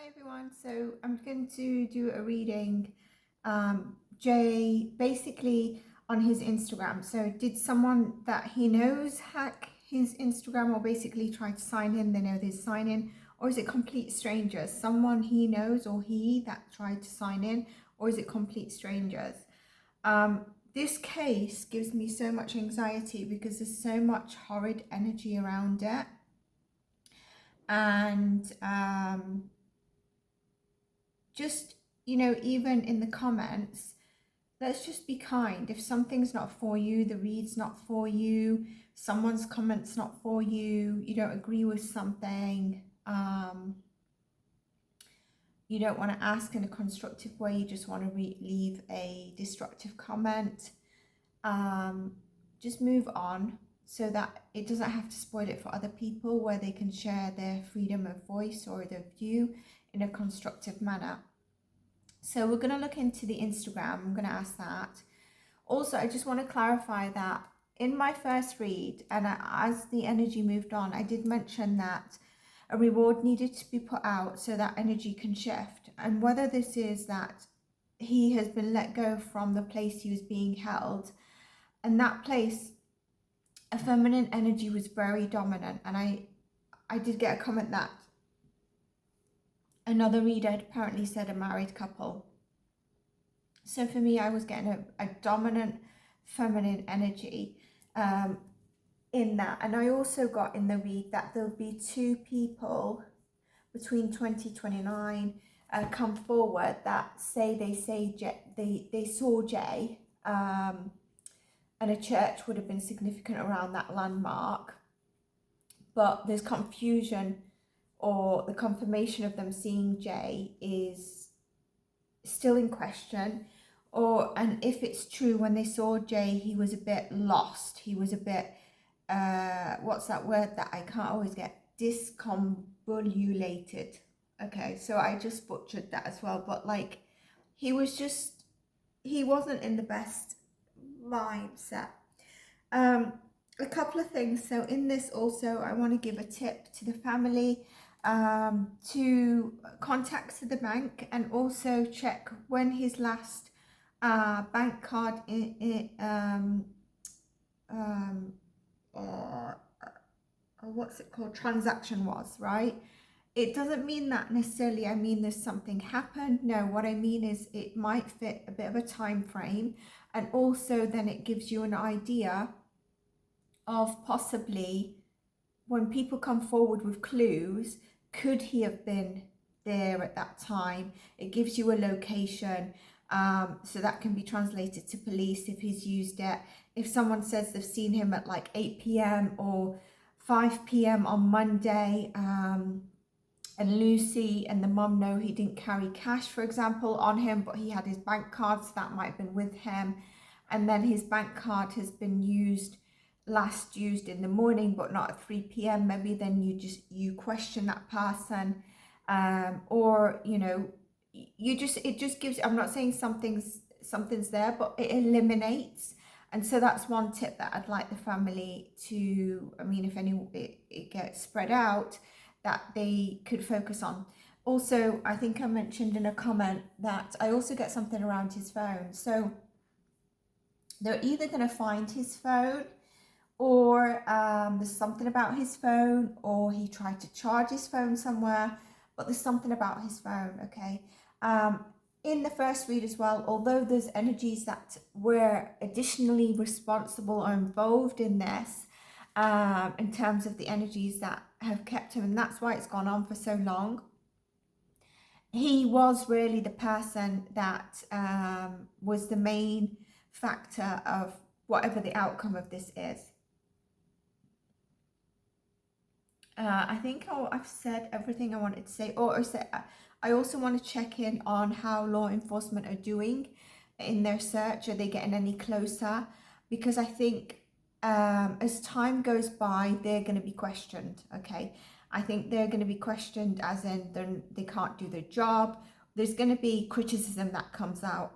Hi everyone, so I'm going to do a reading. Jay basically on his Instagram. So did someone that he knows hack his Instagram, or basically try to sign in? They know they sign in, or is it complete strangers? Someone he knows or he that tried to sign in, or is it complete strangers? This case gives me so much anxiety because there's so much horrid energy around it, and just, even in the comments, let's just be kind. If something's not for you, the read's not for you, someone's comment's not for you, you don't agree with something, you don't want to ask in a constructive way, you just want to leave a destructive comment, just move on so that it doesn't have to spoil it for other people, where they can share their freedom of voice or their view in a constructive manner. So we're going to look into the Instagram. I'm going to ask that. Also, I just want to clarify that in my first read, and as the energy moved on, I did mention that a reward needed to be put out so that energy can shift. And whether this is that he has been let go from the place he was being held, and that place, a feminine energy was very dominant. And I did get a comment that another reader had apparently said a married couple. So for me, I was getting a dominant feminine energy in that. And I also got in the read that there'll be two people between 2029 come forward that say they saw Jay, and a church would have been significant around that landmark. But there's confusion, or the confirmation of them seeing Jay is still in question. And if it's true, when they saw Jay, he was a bit lost. He was a bit, what's that word that I can't always get? Discombobulated. Okay, so I just butchered that as well. But like, he wasn't in the best mindset. A couple of things. So in this also, I want to give a tip to the family, to contact the bank and also check when his last bank card what's it called, transaction was, right? It doesn't mean that necessarily I mean there's something happened. No, what I mean is it might fit a bit of a time frame, and also then it gives you an idea of possibly when people come forward with clues, could he have been there at that time? It gives you a location, so that can be translated to police if he's used it. If someone says they've seen him at like 8 p.m. or 5 p.m. on Monday, and Lucy and the mum know he didn't carry cash, for example, on him, but he had his bank card, so that might have been with him. And then his bank card has been last used in the morning, but not at 3 p.m. Maybe then you question that person, or it just gives. I'm not saying something's there, but it eliminates. And so that's one tip that I'd like the family to, if it gets spread out, that they could focus on. Also, I think I mentioned in a comment that I also get something around his phone. So they're either going to find his phone, or there's something about his phone, or he tried to charge his phone somewhere, but there's something about his phone, okay? In the first read as well, although there's energies that were additionally responsible or involved in this, in terms of the energies that have kept him, and that's why it's gone on for so long, he was really the person that was the main factor of whatever the outcome of this is. I think I've said everything I wanted to say. I also want to check in on how law enforcement are doing in their search. Are they getting any closer? Because I think as time goes by, they're going to be questioned, okay? I think they're going to be questioned as in they can't do their job. There's going to be criticism that comes out.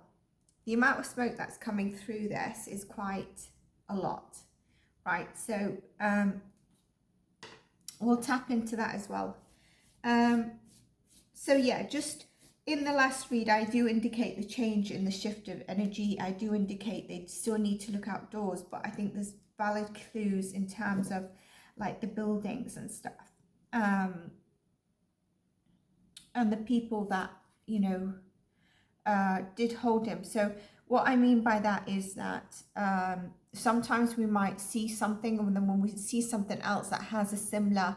The amount of smoke that's coming through this is quite a lot, right? So we'll tap into that as well. So yeah, just in the last read, I do indicate the change in the shift of energy. I do indicate they still need to look outdoors, but I think there's valid clues in terms of like the buildings and stuff. And the people that, you know, did hold him. So what I mean by that is that sometimes we might see something, and then when we see something else that has a similar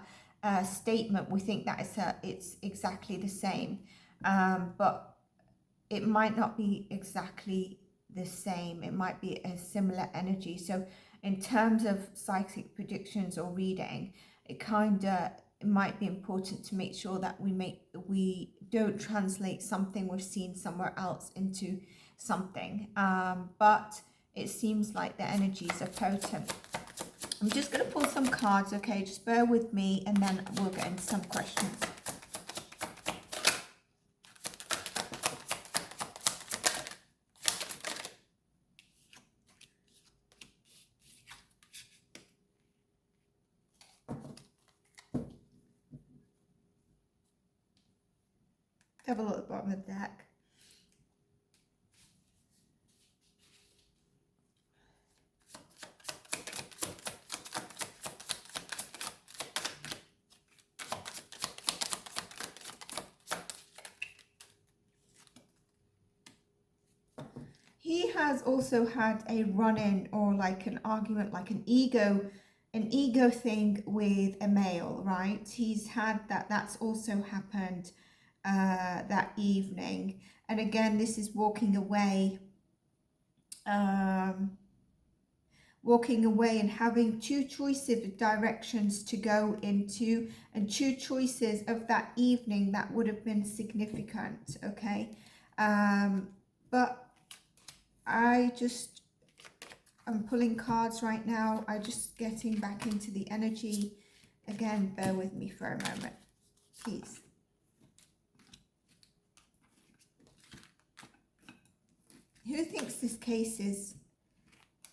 statement, we think that it's exactly the same, but it might not be exactly the same. It might be a similar energy. So in terms of psychic predictions or reading, it might be important to make sure that we don't translate something we've seen somewhere else into something, but it seems like the energies are potent. I'm just going to pull some cards, okay? Just bear with me, and then we'll get into some questions. Have a look at the bottom of the deck. He has also had a run-in or like an argument, like an ego thing with a male, right? He's had that's also happened that evening. And again, this is walking away and having two choices of directions to go into, and two choices of that evening that would have been significant, okay? But I'm pulling cards right now. I'm just getting back into the energy. Again, bear with me for a moment, please. Who thinks this case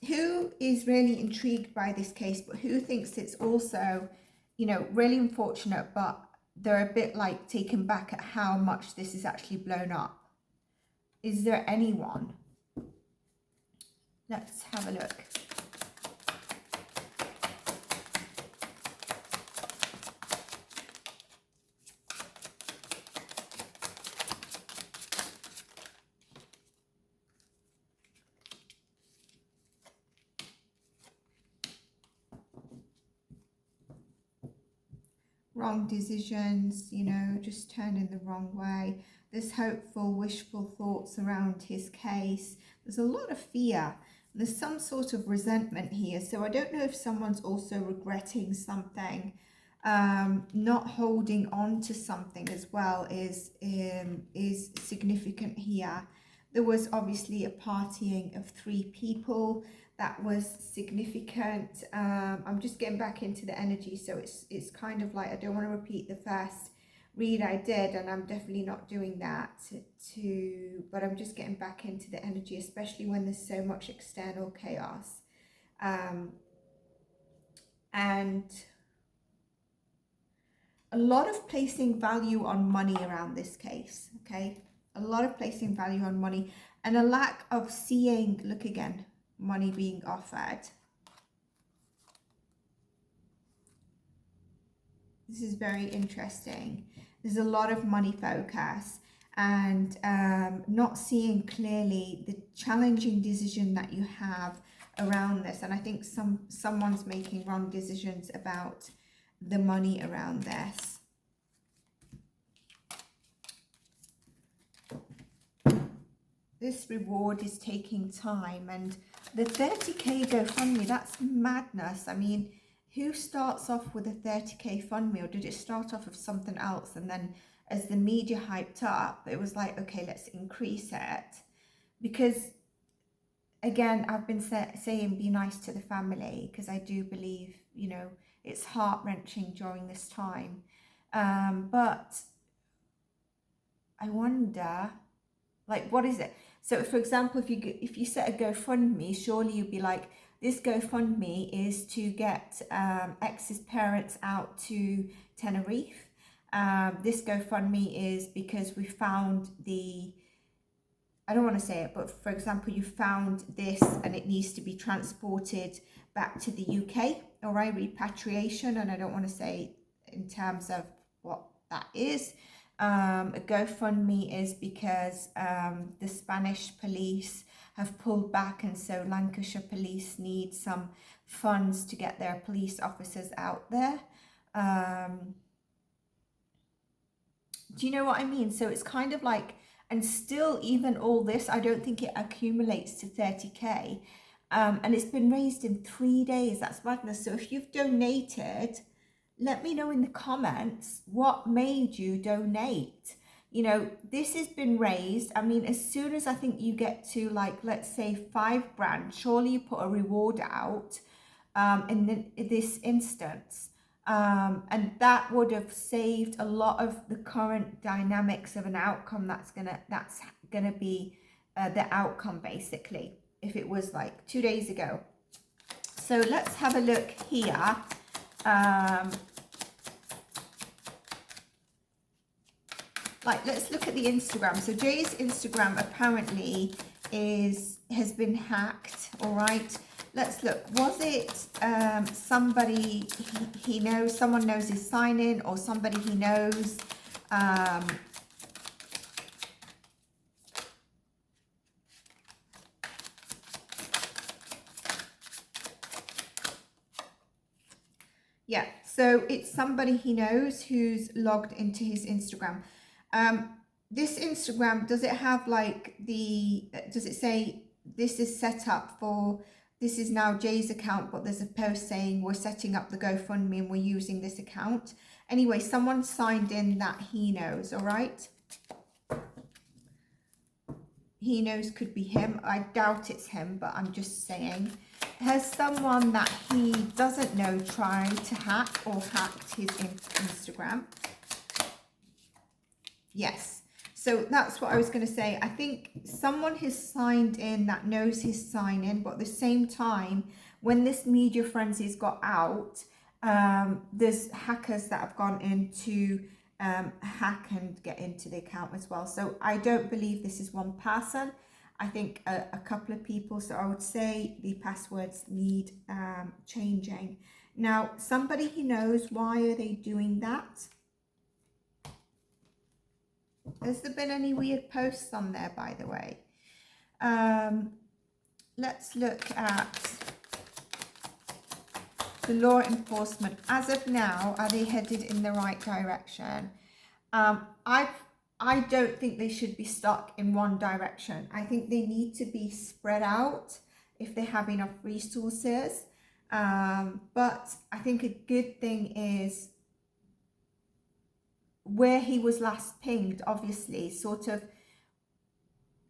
who is really intrigued by this case, but who thinks it's also, you know, really unfortunate, but they're a bit like taken back at how much this is actually blown up? Is there anyone? Let's have a look. Wrong decisions, you know, just turned in the wrong way. There's hopeful, wishful thoughts around his case. There's a lot of fear. There's some sort of resentment here. So I don't know if someone's also regretting something. Not holding on to something as well is significant here. There was obviously a partying of 3 people. That was significant. I'm just getting back into the energy, so it's kind of like I don't want to repeat the first read I did, and I'm definitely not doing that but I'm just getting back into the energy, especially when there's so much external chaos. And a lot of placing value on money around this case, okay? A lot of placing value on money, and a lack of seeing, look again, money being offered. This is very interesting. There's a lot of money focus, and not seeing clearly the challenging decision that you have around this. And I think someone's making wrong decisions about the money around this. This reward is taking time, and the 30k GoFundMe, that's madness. I mean, who starts off with a 30k GoFundMe, or did it start off with something else, and then as the media hyped up, it was like, okay, let's increase it? Because again, I've been saying be nice to the family, because I do believe, you know, it's heart-wrenching during this time. But I wonder, like, what is it? So for example, if you set a GoFundMe, surely you'd be like, this GoFundMe is to get X's parents out to Tenerife. This GoFundMe is because we found I don't want to say it, but for example, you found this and it needs to be transported back to the UK, all right, repatriation. And I don't want to say in terms of what that is. A GoFundMe is because the Spanish police have pulled back, and so Lancashire police need some funds to get their police officers out there. Do you know what I mean? So it's kind of like, and still even all this, I don't think it accumulates to 30k. And it's been raised in 3 days. That's madness. So if you've donated, let me know in the comments what made you donate. You know, this has been raised. I mean, as soon as I think you get to, like, let's say 5 grand, surely you put a reward out in this instance. And that would have saved a lot of the current dynamics of an outcome that's gonna be the outcome, basically, if it was like 2 days ago. So let's have a look here. Like, let's look at the Instagram. So Jay's Instagram apparently has been hacked, all right? Let's look. Was it somebody he knows, someone knows his sign-in, or somebody he knows? Yeah, so it's somebody he knows who's logged into his Instagram. This Instagram, does it have like does it say this is set up for, this is now Jay's account, but there's a post saying we're setting up the GoFundMe and we're using this account. Anyway, someone signed in that he knows, all right? He knows could be him. I doubt it's him, but I'm just saying. Has someone that he doesn't know tried to hack or hacked his Instagram? Yes. So that's what I was going to say. I think someone has signed in that knows his sign in, but at the same time, when this media frenzy's got out, there's hackers that have gone in to hack and get into the account as well. So I don't believe this is one person. I think a couple of people. So I would say the passwords need changing. Now, somebody he knows, why are they doing that? Has there been any weird posts on there, by the way? Let's look at the law enforcement. As of now, are they headed in the right direction? I don't think they should be stuck in one direction. I think they need to be spread out if they have enough resources. But I think a good thing is where he was last pinged, obviously, sort of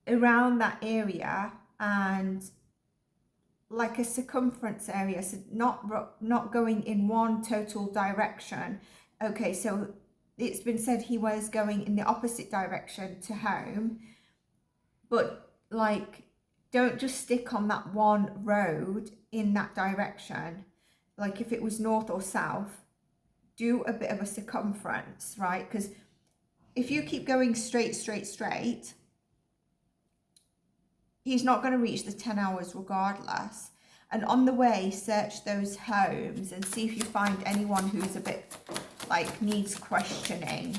around that area and like a circumference area, so not going in one total direction. Okay, so it's been said he was going in the opposite direction to home, but like, don't just stick on that one road in that direction. Like if it was north or south, do a bit of a circumference, right? Because if you keep going straight, he's not going to reach the 10 hours regardless. And on the way, search those homes and see if you find anyone who's a bit like needs questioning.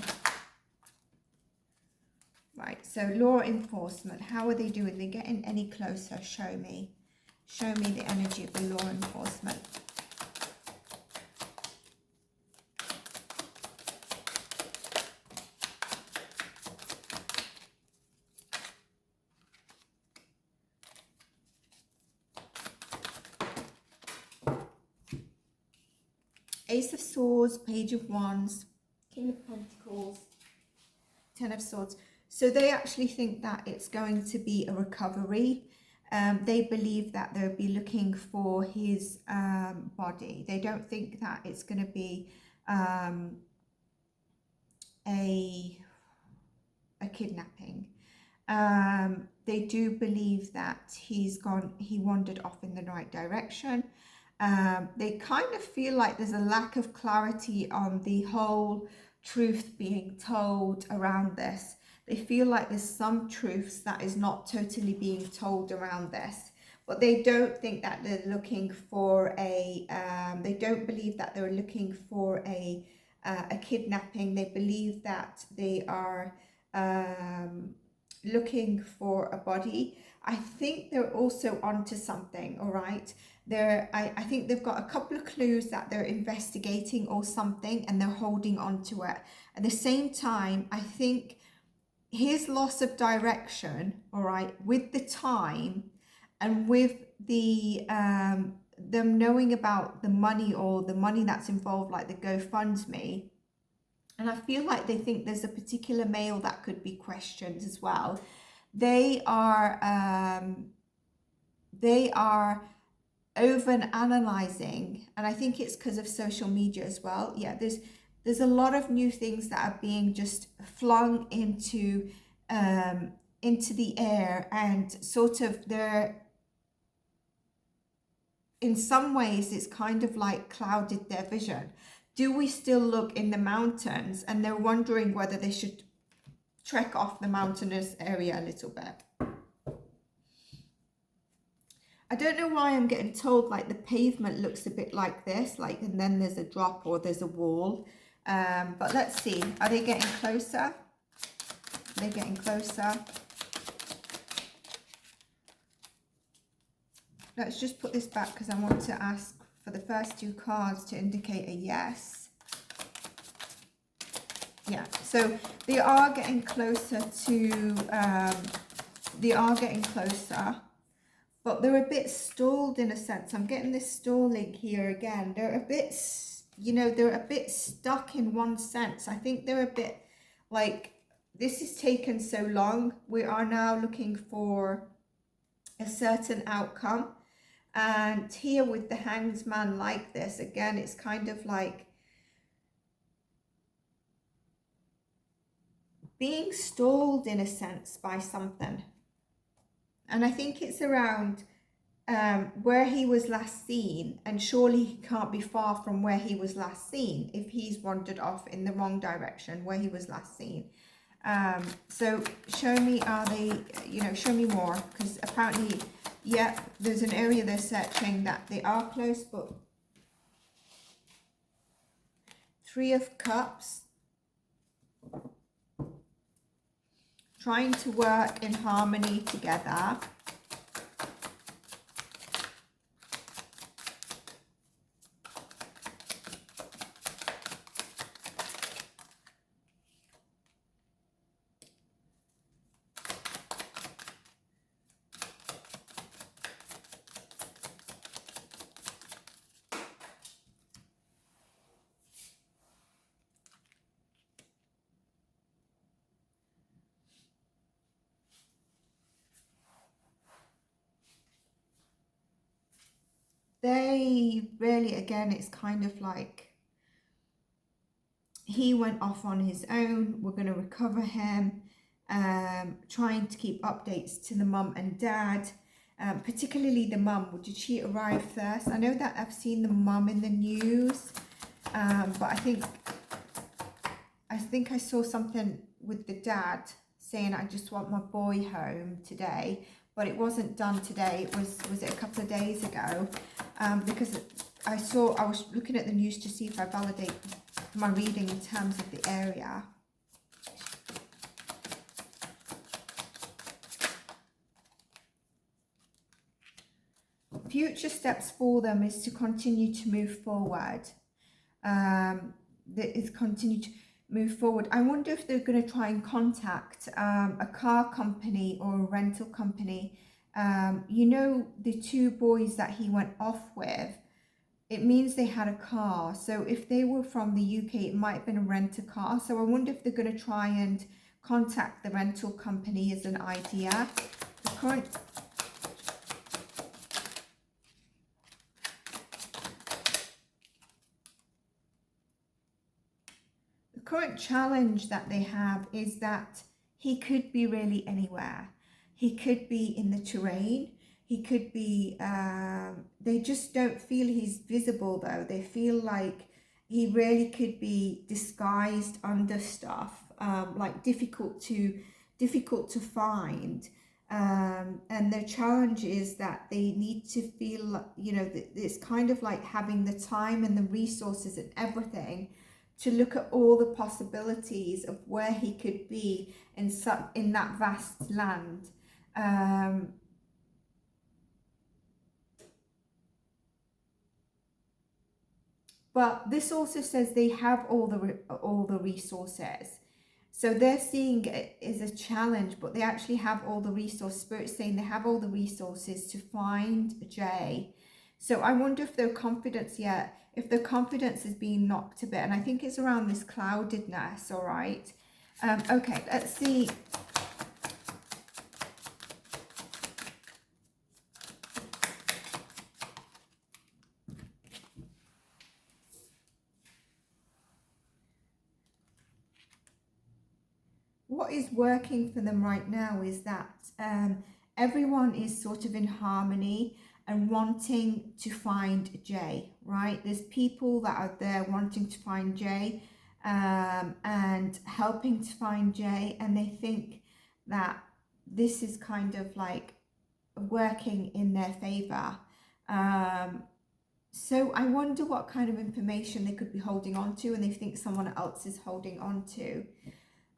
Right, so law enforcement, how are they doing? They getting any closer? Show me the energy of the law enforcement. Ace of Swords, Page of Wands, King of Pentacles, Ten of Swords. So they actually think that it's going to be a recovery. They believe that they'll be looking for his body. They don't think that it's going to be a kidnapping. They do believe that he wandered off in the right direction. They kind of feel like there's a lack of clarity on the whole truth being told around this. They feel like there's some truths that is not totally being told around this. But they don't think that they're looking for a, they don't believe that they're looking for a kidnapping. They believe that they are looking for a body. I think they're also onto something, all right? I think they've got a couple of clues that they're investigating or something, and they're holding on to it. At the same time, I think his loss of direction, all right, with the time and with the them knowing about the money or the money that's involved, like the GoFundMe, and I feel like they think there's a particular male that could be questioned as well. They are over analyzing, and I think it's because of social media as well. Yeah, there's a lot of new things that are being just flung into the air, and sort of they're, in some ways it's kind of like clouded their vision. Do we still look in the mountains? And they're wondering whether they should trek off the mountainous area a little bit. I don't know why I'm getting told like the pavement looks a bit like this, like, and then there's a drop or there's a wall. But let's see, are they getting closer? They're getting closer. Let's just put this back because I want to ask for the first two cards to indicate a yes. Yeah, so they are getting closer to, they are getting closer. But they're a bit stalled in a sense. I'm getting this stalling here again. They're a bit, you know, they're a bit stuck in one sense. I think they're a bit like, this has taken so long. We are now looking for a certain outcome. And here with the Hanged Man like this, again, it's kind of like being stalled in a sense by something. And I think it's around where he was last seen, and surely he can't be far from where he was last seen if he's wandered off in the wrong direction where he was last seen. So show me, are they, you know, show me more, because apparently, yeah, there's an area they're searching that they are close, but Three of Cups, trying to work in harmony together. They really, again, it's kind of like he went off on his own. We're going to recover him. Trying to keep updates to the mum and dad, particularly the mum. Did she arrive first? I know that I've seen the mum in the news, but I think I saw something with the dad saying, I just want my boy home today. But it wasn't done today. It was it a couple of days ago? Because I was looking at the news to see if I validate my reading in terms of the area. Future steps for them is to continue to move forward. Continue to move forward. I wonder if they're going to try and contact a car company or a rental company. You know, the two boys that he went off with, it means they had a car. So if they were from the UK, it might have been a rent-a-car. So I wonder if they're going to try and contact the rental company as an idea. The current challenge that they have is that he could be really anywhere. He could be in the terrain. He could be, they just don't feel he's visible though. They feel like he really could be disguised under stuff, like difficult to find. And the challenge is that they need to feel, you know, it's kind of like having the time and the resources and everything to look at all the possibilities of where he could be in that vast land. But this also says they have all the resources. So they're seeing it as a challenge, but they actually have all the resources. Spirit's saying they have all the resources to find Jay. So I wonder if their confidence if their confidence is being knocked a bit. And I think it's around this cloudedness, all right? Okay, let's see. What is working for them right now is that everyone is sort of in harmony and wanting to find Jay, right? There's people that are there wanting to find Jay and helping to find Jay, and they think that this is kind of like working in their favor. So I wonder what kind of information they could be holding on to and they think someone else is holding on to.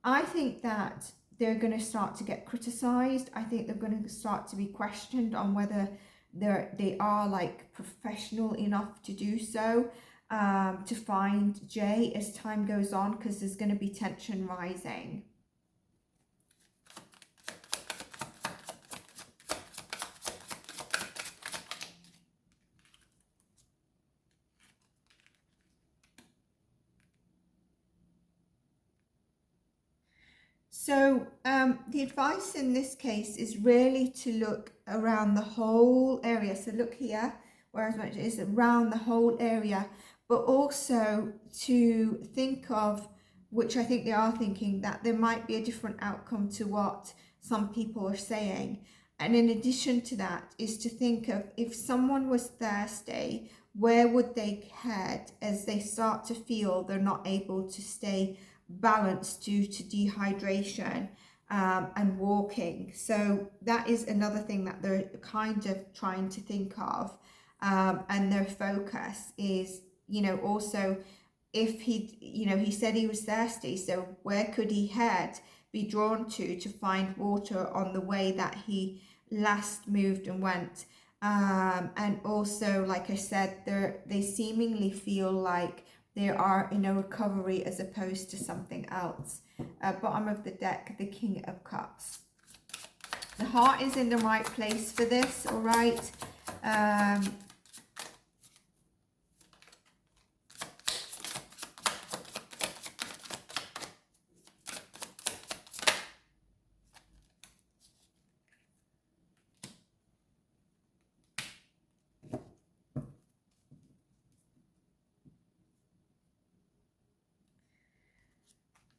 I think that they're going to start to get criticized. I think they're going to start to be questioned on whether they are like professional enough to do so, to find Jay as time goes on, because there's going to be tension rising. So the advice in this case is really to look around the whole area. So look here, where I was mentioning, is around the whole area, but also to think of, which I think they are thinking, that there might be a different outcome to what some people are saying. And in addition to that is to think of, if someone was thirsty, where would they head as they start to feel they're not able to stay balanced due to dehydration and walking. So that is another thing that they're kind of trying to think of, and their focus is, you know, also if he said he was thirsty, so where could he be drawn to find water on the way that he last moved and went. And also, like I said, they seemingly feel like they are in a recovery as opposed to something else. Bottom of the deck, the King of Cups. The heart is in the right place for this, all right?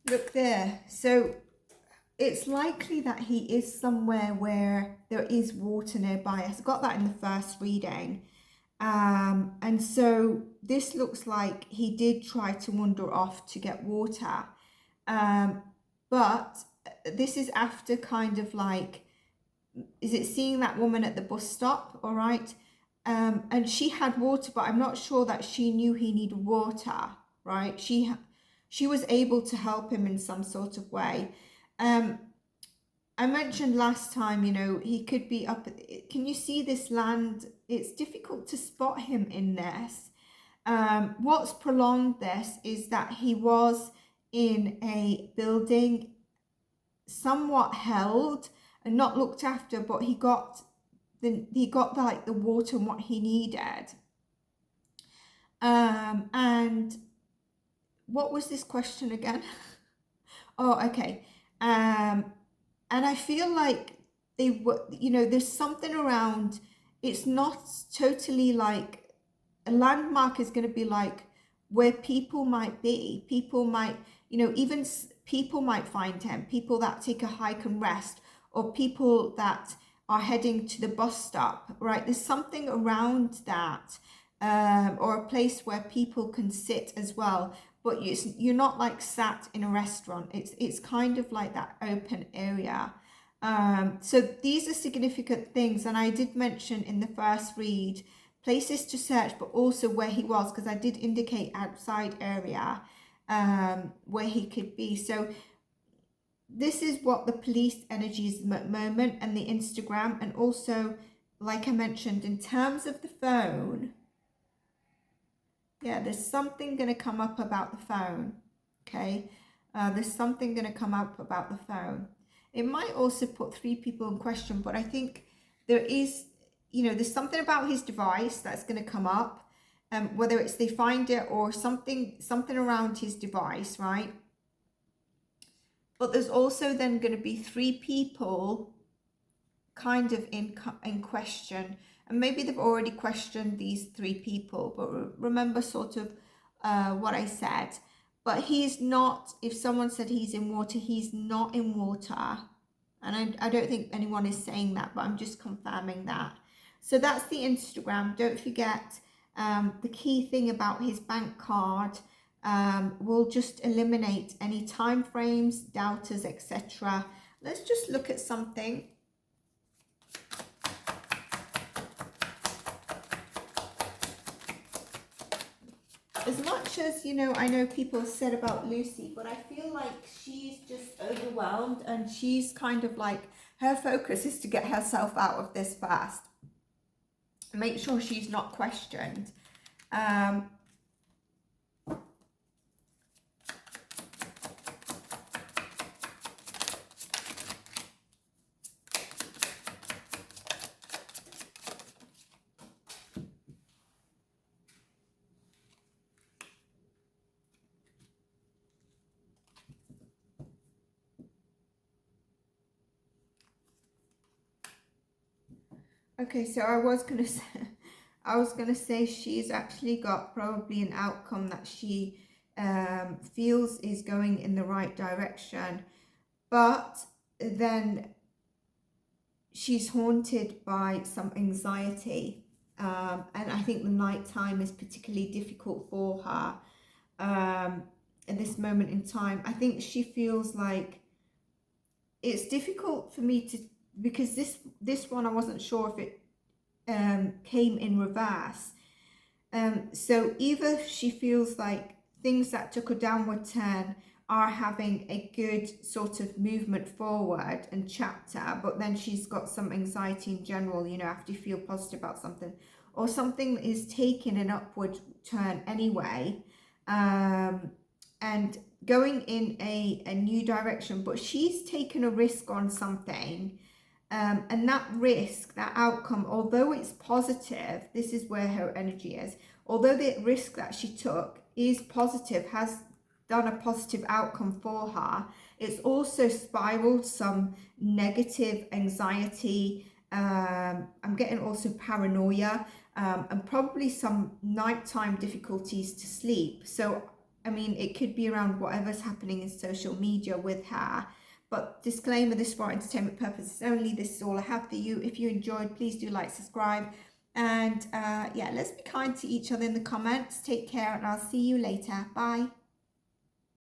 Look there. So it's likely that he is somewhere where there is water nearby. I got that in the first reading. And so this looks like he did try to wander off to get water. But this is after kind of like, is it seeing that woman at the bus stop? All right. And she had water, but I'm not sure that she knew he needed water, right? She was able to help him in some sort of way. I mentioned last time, you know, he could be up. Can you see this land? It's difficult to spot him in this. What's prolonged this is that he was in a building somewhat held and not looked after, but he got like the water and what he needed. And what was this question again? Oh, okay. And I feel like they were, you know, there's something around, it's not totally like, a landmark is going to be like where people might be. People might, you know, even people might find him, people that take a hike and rest, or people that are heading to the bus stop, right? There's something around that or a place where people can sit as well. But you're not like sat in a restaurant. It's kind of like that open area. So these are significant things. And I did mention in the first read, places to search, but also where he was, because I did indicate outside area where he could be. So this is what the police energy is at the moment, and the Instagram. And also, like I mentioned, in terms of the phone, yeah, there's something going to come up about the phone. Okay, there's something going to come up about the phone. It might also put 3 people in question, but I think there is, there's something about his device that's going to come up, whether it's they find it or something around his device, right? But there's also then going to be 3 people kind of in question, and maybe they've already questioned these 3 people, but remember sort of what I said. But he's not, if someone said he's in water, he's not in water. And I don't think anyone is saying that, but I'm just confirming that. So that's the Instagram. Don't forget the key thing about his bank card will just eliminate any time frames, doubters, etc. Let's just look at something. As much as, I know people said about Lucy, but I feel like she's just overwhelmed, and she's kind of like, her focus is to get herself out of this fast. Make sure she's not questioned. Okay, so I was gonna say she's actually got probably an outcome that she feels is going in the right direction, but then she's haunted by some anxiety, and I think the night time is particularly difficult for her at this moment in time. I think she feels like it's difficult for me to, because this one I wasn't sure if it came in reverse. So either she feels like things that took a downward turn are having a good sort of movement forward and chapter, but then she's got some anxiety in general, after you feel positive about something, or something is taking an upward turn anyway, and going in a new direction, but she's taken a risk on something. And that risk, that outcome, although it's positive, this is where her energy is, although the risk that she took is positive, has done a positive outcome for her, it's also spiraled some negative anxiety. I'm getting also paranoia, and probably some nighttime difficulties to sleep. So, I mean, it could be around whatever's happening in social media with her. But disclaimer, this is for entertainment purposes only. This is all I have for you. If you enjoyed, please do like, subscribe. And yeah, let's be kind to each other in the comments. Take care, and I'll see you later. Bye.